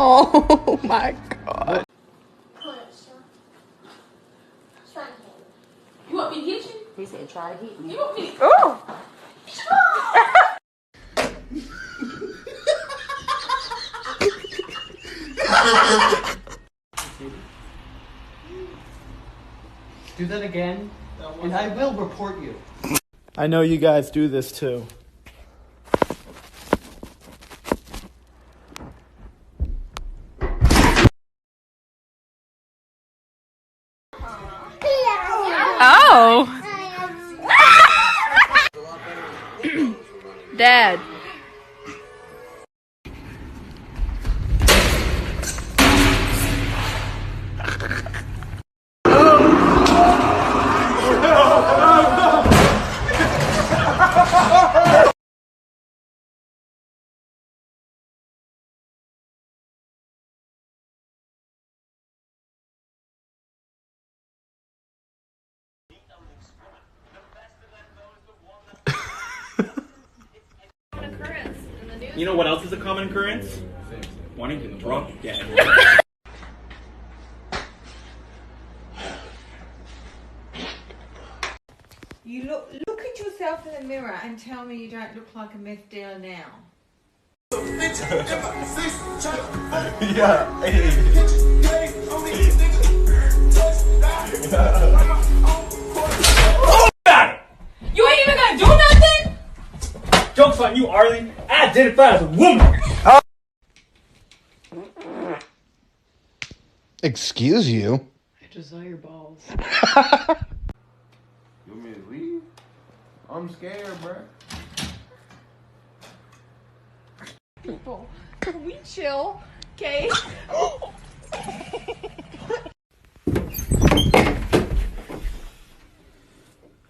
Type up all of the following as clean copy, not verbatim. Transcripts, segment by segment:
Oh my god. You want me to hit you? He said try to hit me. You want me to... Oh. Do that again, and I will report you. I know you guys do this too. Oh. Dad. You know what else is a common occurrence? Wanting to drop dead. You look at yourself in the mirror and tell me you don't look like a meth dealer now. You ain't even gonna do nothing? Joke's on you, Arlie. I identify as a woman. Excuse you? I desire balls. You want me to leave? I'm scared, bro. People, can we chill? Okay.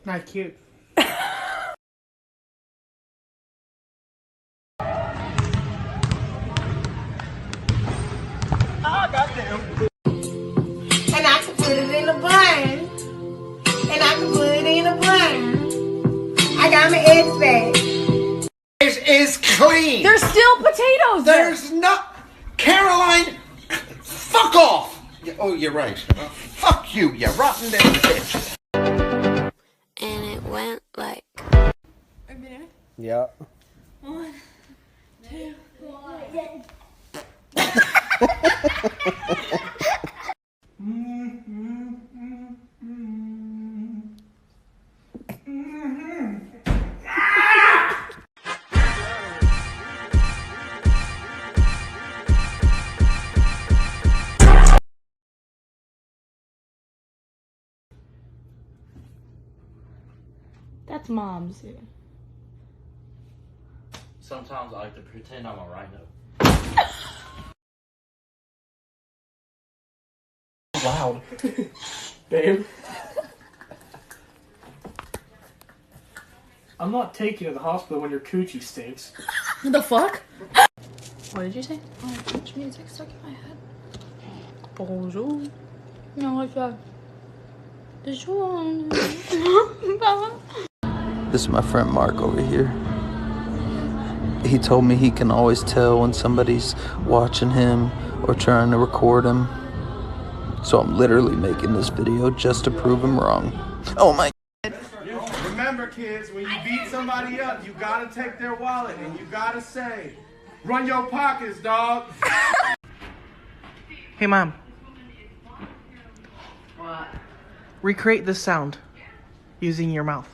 Not cute. And I can put it in a blender. And I can put it in a blender. I got my eggs back. It is clean. There's still potatoes there. There's not. Caroline, fuck off. Oh, you're right. Fuck you, you rotten little bitch. And it went like... A minute. Yeah. 1, 2, 1. That's mom's. Sometimes I like to pretend I'm a rhino. Wow. Babe. I'm not taking you to the hospital when your coochie stinks. The fuck? What did you say? Oh, French music stuck in my head. Bonjour. No, like that. This is my friend Mark over here. He told me he can always tell when somebody's watching him or trying to record him. So I'm literally making this video just to prove him wrong. Oh my God. Remember, kids, when you beat somebody up, you gotta take their wallet and you gotta say, run your pockets, dog. Hey, Mom. What? Recreate this sound using your mouth.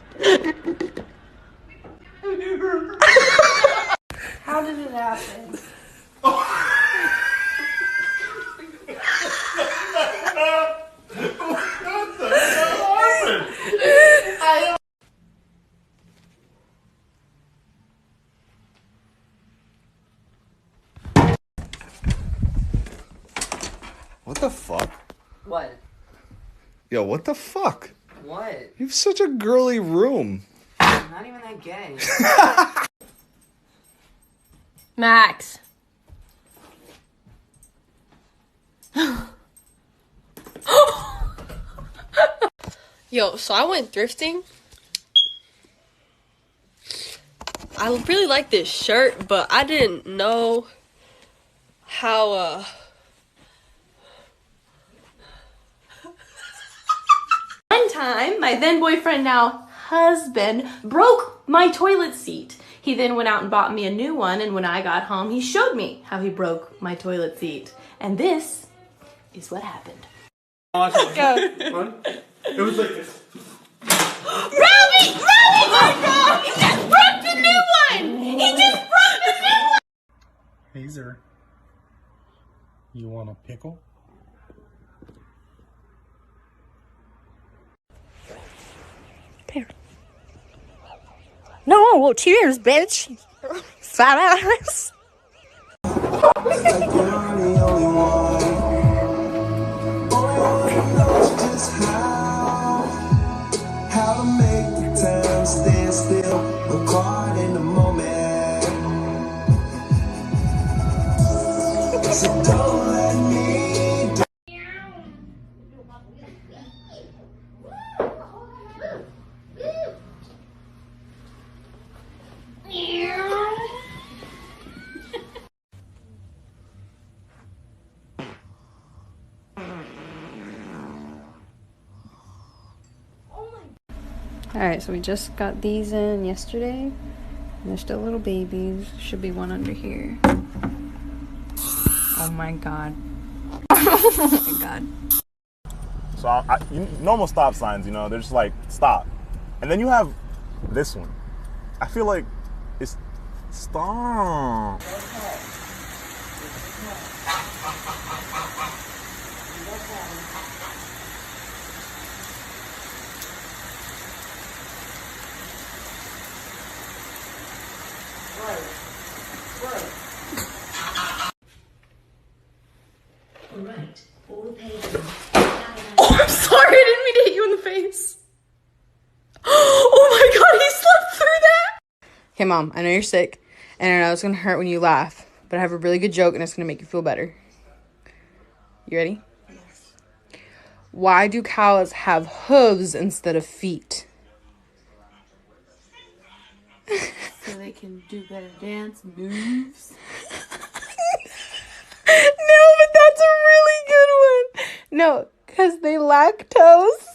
How did it happen? What the fuck? What? Yo, what the fuck? What? You have such a girly room. I'm not even that gay. Max. Yo, so I went thrifting. I really like this shirt, but I didn't know how, One time, my then boyfriend, now husband, broke my toilet seat. He then went out and bought me a new one, and when I got home, he showed me how he broke my toilet seat. And this is what happened. Go. It was like this. Robbie! Oh my god! He just broke the new one! He just broke the new one! Hazer, you want a pickle? No, well, cheers, bitch. Fat ass. How to make the time stand still, look hard in the moment. So don't let me down. Alright, so we just got these in yesterday. And they're still little babies. Should be one under here. Oh my god. Oh my god. So normal stop signs, you know, they're just like, stop. And then you have this one. I feel like it's stop. Alright, all pages. Oh, I'm sorry, I didn't mean to hit you in the face. Oh my god, he slept through that! Okay, Mom, I know you're sick, and I know it's gonna hurt when you laugh, but I have a really good joke and it's gonna make you feel better. You ready? Yes. Why do cows have hooves instead of feet? So they can do better dance moves. No, but that's a really good one. No, because they lactose.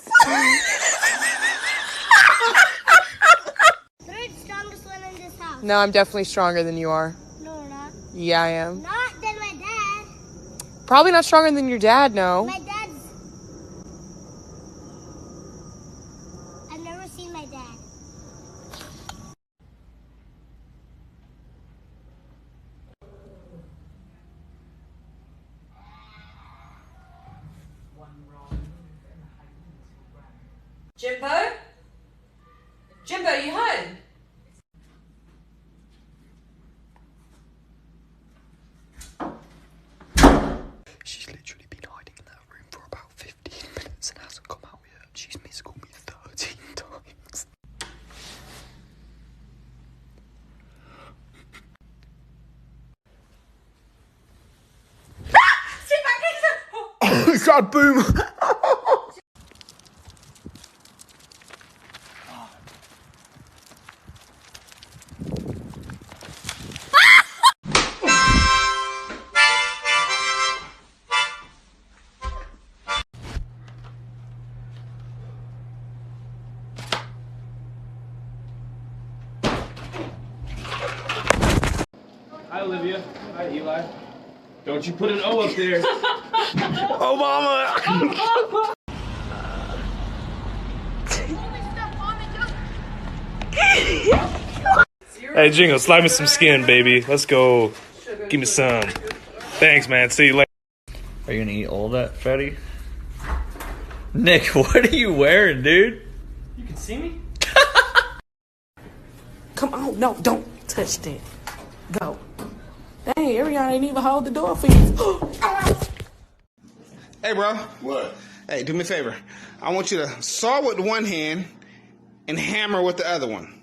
You're the strongest one in this house. No, I'm definitely stronger than you are. No, we're not. Yeah, I am. Not than my dad. Probably not stronger than your dad, no. My dad's... I've never seen my dad. Jimbo? Jimbo, you home? She's literally been hiding in that room for about 15 minutes and hasn't come out yet. She's missed called me 13 times. Oh god, boom! Hi, Olivia. Hi, Eli. Don't you put an O up there. Obama! Hey, Jingle, slide me some skin, baby. Let's go. Give me some. Thanks, man. See you later. Are you gonna eat all that, Freddy? Nick, what are you wearing, dude? You can see me? Come on, no, don't touch that. Go. Dang, Ariana ain't even hold the door for you. Hey, bro. What? Hey, do me a favor. I want you to saw with one hand and hammer with the other one.